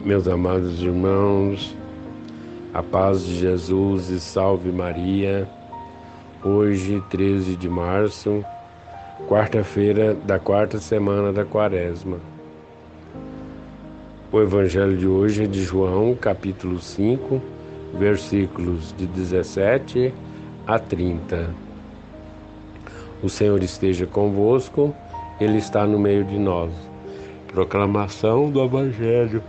Meus amados irmãos, a paz de Jesus e salve Maria. Hoje, 13 de março, quarta-feira da quarta semana da Quaresma. O evangelho de hoje é de João, capítulo 5, versículos de 17 a 30. O Senhor esteja convosco, Ele está no meio de nós. Proclamação do Evangelho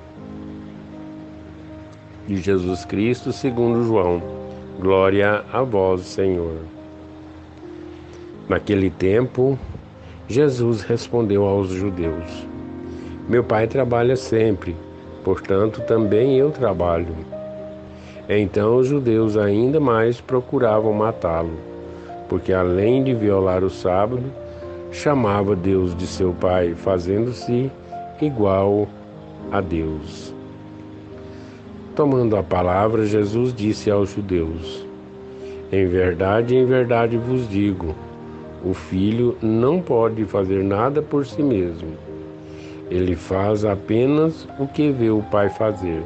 de Jesus Cristo segundo João. Glória a vós, Senhor. Naquele tempo, Jesus respondeu aos judeus: Meu Pai trabalha sempre, portanto também eu trabalho. Então os judeus ainda mais procuravam matá-lo, porque além de violar o sábado, chamava Deus de seu Pai, fazendo-se igual a Deus. Tomando a palavra, Jesus disse aos judeus: em verdade vos digo, o filho não pode fazer nada por si mesmo. Ele faz apenas o que vê o pai fazer.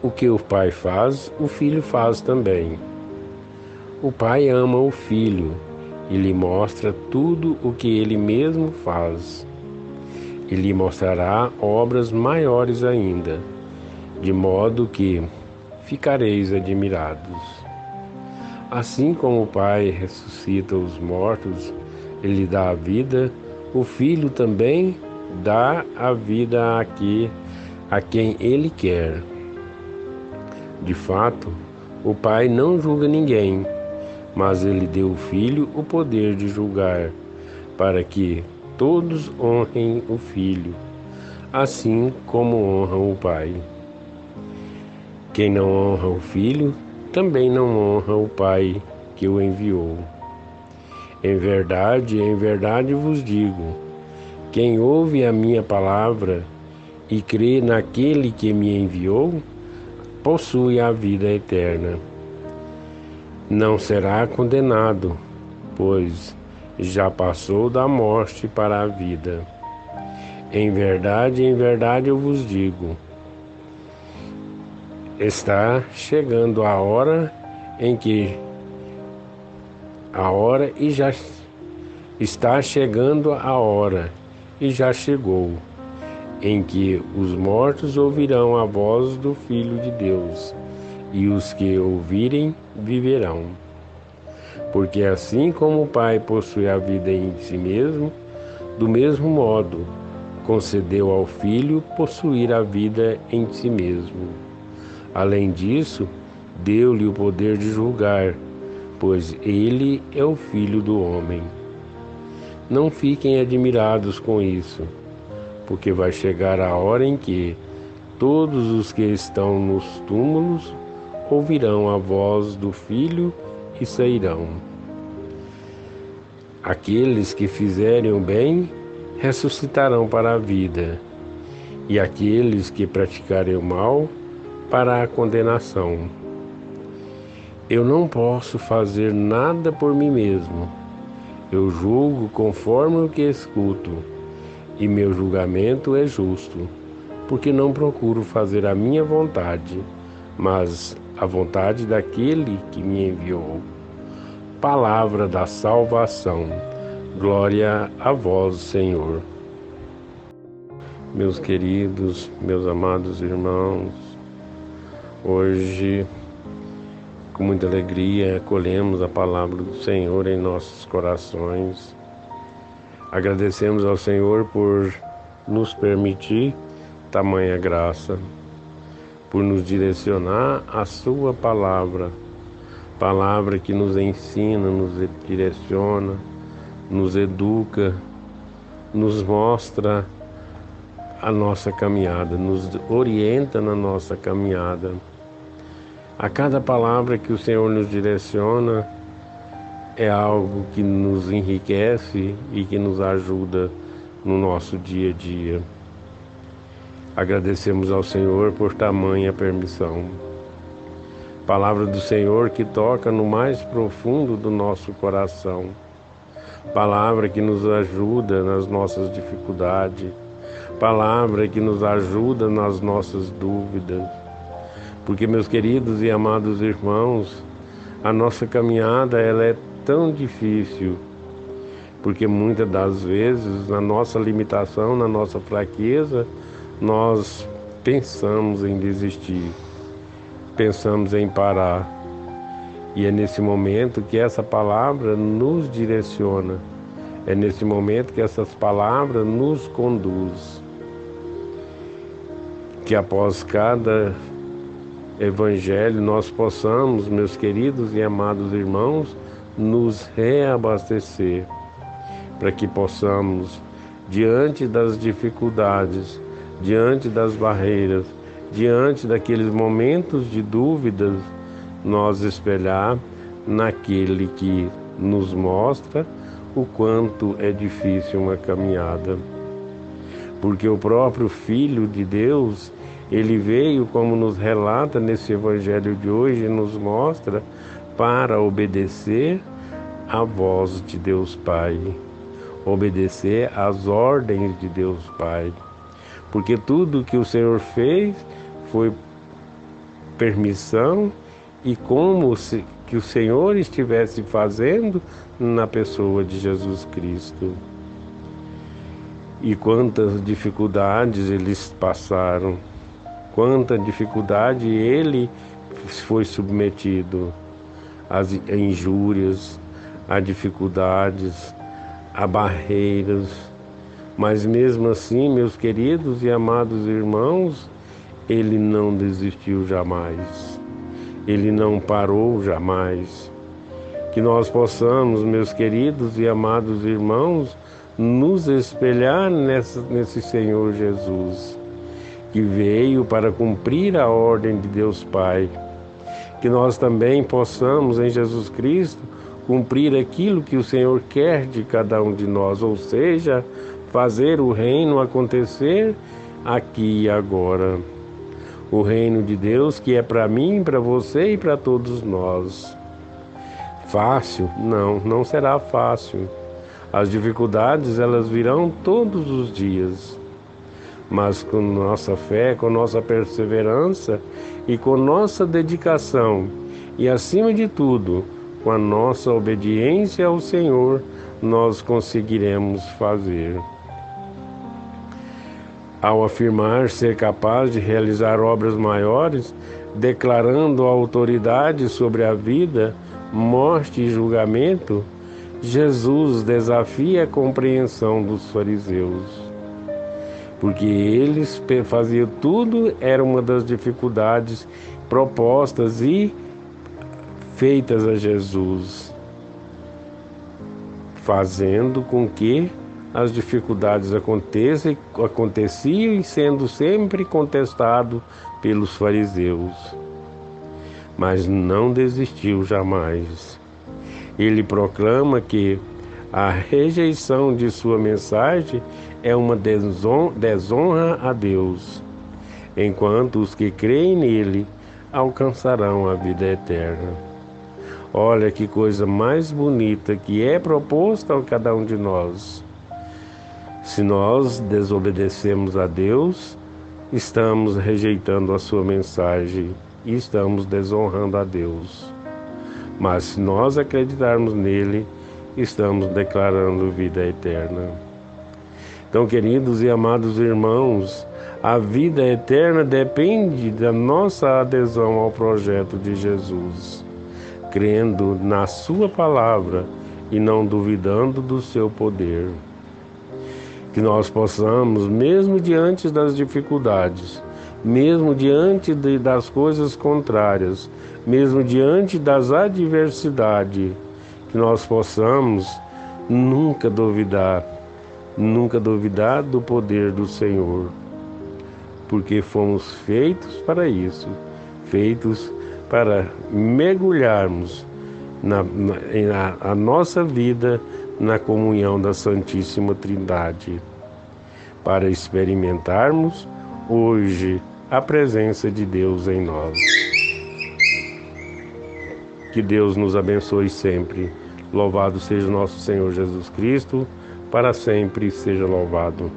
O que o pai faz, o filho faz também. O pai ama o filho e lhe mostra tudo o que ele mesmo faz. E lhe mostrará obras maiores ainda, de modo que ficareis admirados. Assim como o Pai ressuscita os mortos e lhe dá a vida, o Filho também dá a vida a quem Ele quer. De fato, o Pai não julga ninguém, mas Ele deu ao Filho o poder de julgar, para que todos honrem o Filho, assim como honram o Pai. Quem não honra o Filho, também não honra o Pai que o enviou. Em verdade vos digo, quem ouve a minha palavra e crê naquele que me enviou, possui a vida eterna. Não será condenado, pois já passou da morte para a vida. Em verdade eu vos digo, está chegando a hora e já está chegando a hora e já chegou, em que os mortos ouvirão a voz do Filho de Deus, e os que ouvirem viverão. Porque assim como o Pai possui a vida em si mesmo, do mesmo modo concedeu ao Filho possuir a vida em si mesmo. Além disso, deu-lhe o poder de julgar, pois ele é o Filho do homem. Não fiquem admirados com isso, porque vai chegar a hora em que todos os que estão nos túmulos ouvirão a voz do Filho e sairão. Aqueles que fizerem o bem ressuscitarão para a vida, e aqueles que praticarem o mal para a condenação. Eu não posso fazer nada por mim mesmo. Eu julgo conforme o que escuto, e meu julgamento é justo, porque não procuro fazer a minha vontade, mas a vontade daquele que me enviou. Palavra da salvação. Glória a vós, Senhor. Meus queridos, meus amados irmãos, hoje, com muita alegria, acolhemos a palavra do Senhor em nossos corações. Agradecemos ao Senhor por nos permitir tamanha graça, por nos direcionar a sua palavra, palavra que nos ensina, nos direciona, nos educa, nos mostra a nossa caminhada, nos orienta na nossa caminhada. A cada palavra que o Senhor nos direciona é algo que nos enriquece e que nos ajuda no nosso dia a dia. Agradecemos ao Senhor por tamanha permissão. Palavra do Senhor que toca no mais profundo do nosso coração. Palavra que nos ajuda nas nossas dificuldades. palavra que nos ajuda nas nossas dúvidas. Porque, meus queridos e amados irmãos, a nossa caminhada ela é tão difícil, porque muitas das vezes, na nossa limitação, na nossa fraqueza, nós pensamos em desistir, pensamos em parar. E é nesse momento que essa palavra nos direciona, é nesse momento que essas palavras nos conduz. Que após cada evangelho nós possamos, meus queridos e amados irmãos, nos reabastecer, para que possamos, diante das dificuldades, diante das barreiras, diante daqueles momentos de dúvidas, nós espelhar naquele que nos mostra o quanto é difícil uma caminhada. Porque o próprio Filho de Deus, ele veio, como nos relata nesse evangelho de hoje, nos mostra para obedecer à voz de Deus Pai, obedecer às ordens de Deus Pai. Porque tudo que o Senhor fez foi permissão e como se que o Senhor estivesse fazendo na pessoa de Jesus Cristo. E quantas dificuldades eles passaram, quanta dificuldade ele foi submetido, às injúrias, a dificuldades, a barreiras. Mas mesmo assim, meus queridos e amados irmãos, ele não desistiu jamais, ele não parou jamais. Que nós possamos, meus queridos e amados irmãos, nos espelhar nesse Senhor Jesus, que veio para cumprir a ordem de Deus Pai. Que nós também possamos, em Jesus Cristo, cumprir aquilo que o Senhor quer de cada um de nós, ou seja, fazer o reino acontecer aqui e agora. O reino de Deus que é para mim, para você e para todos nós. Fácil? Não, não será fácil. As dificuldades, elas virão todos os dias. Mas com nossa fé, com nossa perseverança e com nossa dedicação, e acima de tudo, com a nossa obediência ao Senhor, nós conseguiremos fazer. Ao afirmar ser capaz de realizar obras maiores, declarando a autoridade sobre a vida, morte e julgamento, Jesus desafia a compreensão dos fariseus. Porque eles faziam tudo, era uma das dificuldades propostas e feitas a Jesus, fazendo com que as dificuldades aconteciam e sendo sempre contestado pelos fariseus. Mas não desistiu jamais. Ele proclama que a rejeição de sua mensagem é uma desonra a Deus, enquanto os que creem nele alcançarão a vida eterna. Olha que coisa mais bonita que é proposta a cada um de nós. Se nós desobedecemos a Deus, estamos rejeitando a sua mensagem e estamos desonrando a Deus. Mas se nós acreditarmos nele, estamos declarando vida eterna. Então, queridos e amados irmãos, a vida eterna depende da nossa adesão ao projeto de Jesus, crendo na sua palavra e não duvidando do seu poder. Que nós possamos, mesmo diante das dificuldades, mesmo diante das coisas contrárias, mesmo diante das adversidades, que nós possamos nunca duvidar do poder do Senhor, porque fomos feitos para isso, feitos para mergulharmos a nossa vida na comunhão da Santíssima Trindade, para experimentarmos hoje a presença de Deus em nós. Que Deus nos abençoe sempre. Louvado seja o nosso Senhor Jesus Cristo, para sempre seja louvado.